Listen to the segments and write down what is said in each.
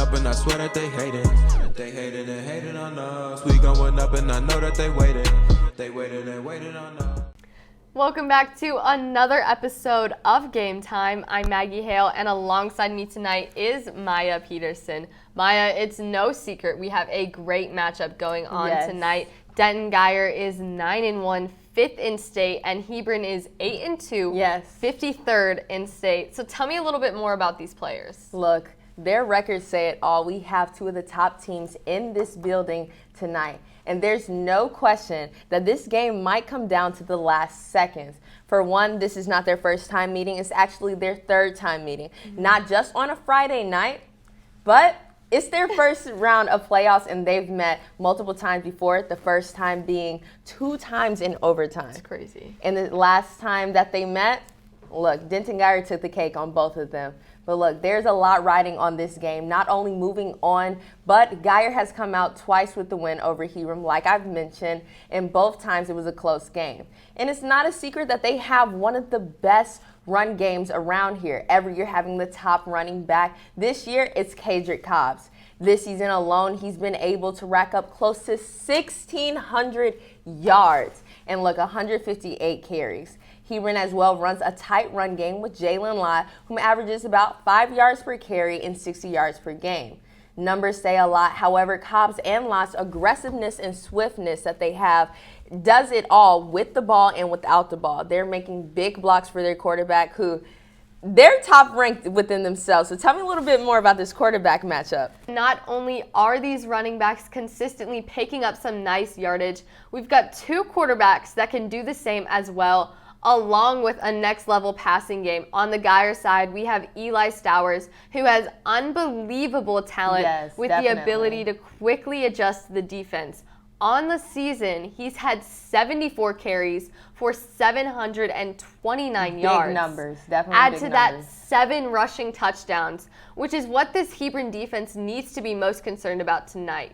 up and I swear that they hate it. They hated and hated on us. We going up and I know that they waited. They waited and waited on us. Welcome back to another episode of Game Time. I'm Maggie Hale, and alongside me tonight is Maya Peterson. Maya, it's no secret we have a great matchup going on tonight. Denton Guyer is 9-1, 5th in state, and Hebron is 8-2, 53rd in state. So tell me a little bit more about these players. Look, their records say it all. We have two of the top teams in this building tonight. And there's no question that this game might come down to the last seconds. For one, this is not their first time meeting. It's actually their third time meeting. Not just on a Friday night, but it's their first round of playoffs, and they've met multiple times before, the first time being 2 times in overtime. That's crazy. And the last time that they met, look, Denton Guyer took the cake on both of them. But look, there's a lot riding on this game, not only moving on, but Guyer has come out twice with the win over Hebron, like I've mentioned, and both times it was a close game. And it's not a secret that they have one of the best run games around here. Every year having the top running back. This year, it's Kadrick Cobbs. This season alone, he's been able to rack up close to 1,600 yards and look, 158 carries. Hebron as well runs a tight run game with Jalen Lott, whom averages about 5 yards per carry and 60 yards per game. Numbers say a lot. However, Cobbs and Lott's aggressiveness and swiftness that they have does it all with the ball and without the ball. They're making big blocks for their quarterback, who they're top ranked within themselves. So tell me a little bit more about this quarterback matchup. Not only are these running backs consistently picking up some nice yardage, we've got 2 quarterbacks that can do the same as well, along with a next-level passing game. On the Guyer side, we have Eli Stowers, who has unbelievable talent with the ability to quickly adjust the defense. On the season, he's had 74 carries for 729 yards. Big numbers, definitely Add big to numbers. that 7 rushing touchdowns, which is what this Hebron defense needs to be most concerned about tonight.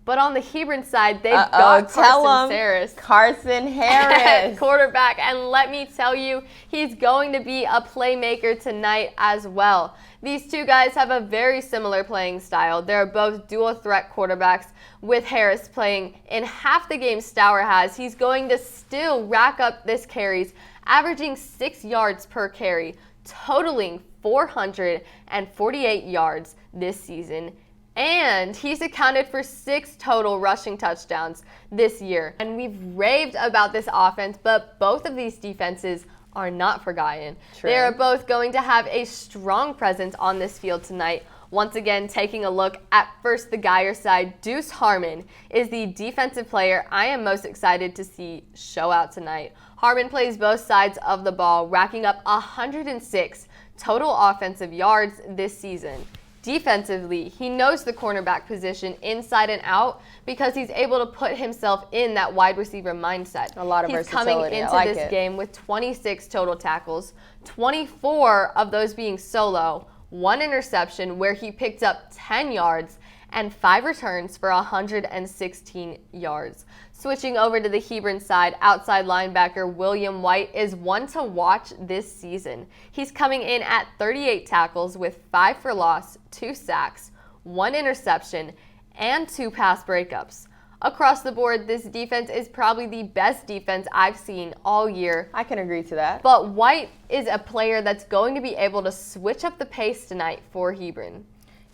But on the Hebron side, they've got Carson Harris, quarterback. And let me tell you, he's going to be a playmaker tonight as well. These two guys have a very similar playing style. They're both dual threat quarterbacks, with Harris playing in half the game Stower has. He's going to still rack up this carries, averaging 6 yards per carry, totaling 448 yards this season. And he's accounted for 6 total rushing touchdowns this year. And we've raved about this offense, but both of these defenses are not forgotten. They are both going to have a strong presence on this field tonight. Once again, taking a look at first the Guyer side, Deuce Harmon is the defensive player I am most excited to see show out tonight. Harmon plays both sides of the ball, racking up 106 total offensive yards this season. Defensively, he knows the cornerback position inside and out because he's able to put himself in that wide receiver mindset. A lot of versatility. He's coming into this game with 26 total tackles, 24 of those being solo, 1 interception where he picked up 10 yards, and 5 returns for 116 yards. Switching over to the Hebron side, outside linebacker William White is one to watch this season. He's coming in at 38 tackles with 5 for loss, 2 sacks, 1 interception, and 2 pass breakups. Across the board, this defense is probably the best defense I've seen all year. I can agree to that. But White is a player that's going to be able to switch up the pace tonight for Hebron.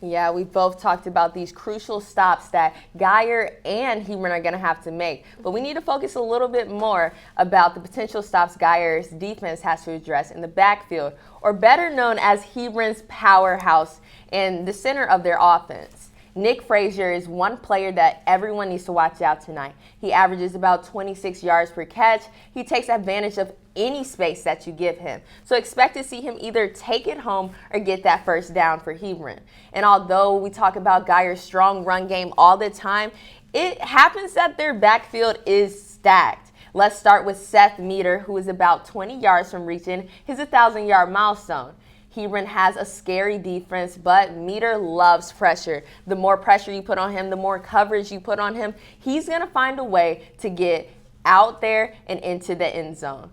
Yeah, we both talked about these crucial stops that Guyer and Hebron are going to have to make. But we need to focus a little bit more about the potential stops Guyer's defense has to address in the backfield, or better known as Hebron's powerhouse in the center of their offense. Nick Frazier is one player that everyone needs to watch out tonight. He averages about 26 yards per catch. He takes advantage of any space that you give him. So expect to see him either take it home or get that first down for Hebron. And although we talk about Guyer's strong run game all the time, it happens that their backfield is stacked. Let's start with Seth Meter, who is about 20 yards from reaching his 1,000-yard milestone. Hebron has a scary defense, but Meter loves pressure. The more pressure you put on him, the more coverage you put on him, he's going to find a way to get out there and into the end zone.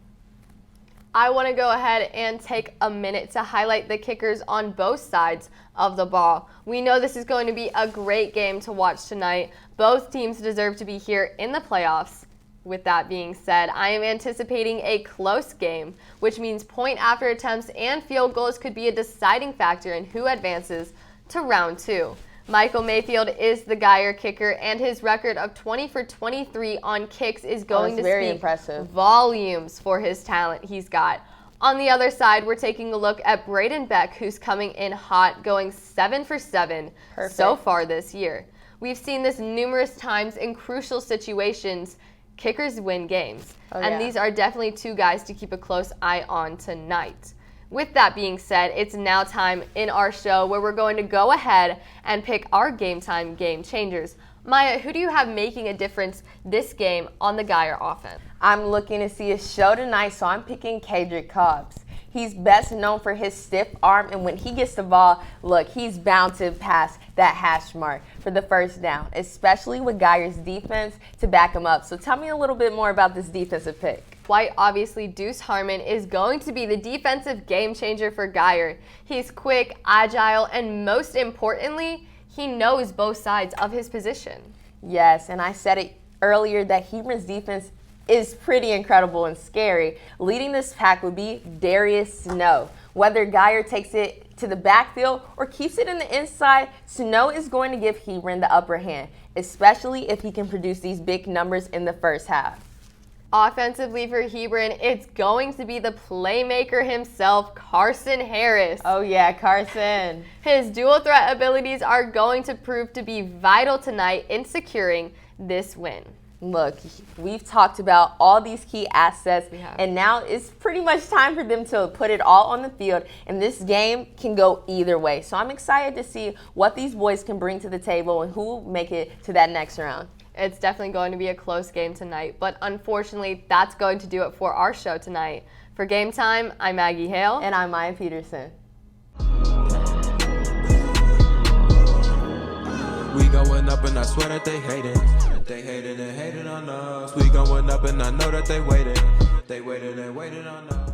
I want to go ahead and take a minute to highlight the kickers on both sides of the ball. We know this is going to be a great game to watch tonight. Both teams deserve to be here in the playoffs. With that being said, I am anticipating a close game, which means point after attempts and field goals could be a deciding factor in who advances to round 2. Michael Mayfield is the Guyer kicker, and his record of 20 for 23 on kicks is going to speak impressive volumes for his talent he's got. On the other side, we're taking a look at Braden Beck, who's coming in hot, going 7 for 7 so far this year. We've seen this numerous times in crucial situations. Kickers win games, these are definitely two guys to keep a close eye on tonight. With that being said, it's now time in our show where we're going to go ahead and pick our game time game changers. Maya, who do you have making a difference this game on the Guyer offense? I'm looking to see a show tonight, so I'm picking Kadrick Cobbs. He's best known for his stiff arm, and when he gets the ball, look, he's bound to pass that hash mark for the first down, especially with Guyer's defense to back him up. So tell me a little bit more about this defensive pick. Quite obviously, Deuce Harmon is going to be the defensive game changer for Guyer. He's quick, agile, and most importantly, he knows both sides of his position. Yes, and I said it earlier that Hebron's defense is pretty incredible and scary. Leading this pack would be Darius Snow. Whether Guyer takes it to the backfield or keeps it in the inside, Snow is going to give Hebron the upper hand, especially if he can produce these big numbers in the first half. Offensively for Hebron, it's going to be the playmaker himself, Carson Harris. Oh yeah, Carson. His dual threat abilities are going to prove to be vital tonight in securing this win. Look, we've talked about all these key assets, and now it's pretty much time for them to put it all on the field, and this game can go either way. So I'm excited to see what these boys can bring to the table and who will make it to that next round. It's definitely going to be a close game tonight, but unfortunately, that's going to do it for our show tonight. For Game Time, I'm Maggie Hale. And I'm Maya Peterson. We going up and I swear that they hate it. They hated and hated on us. We going up and I know that they waited. They waited and waited on us.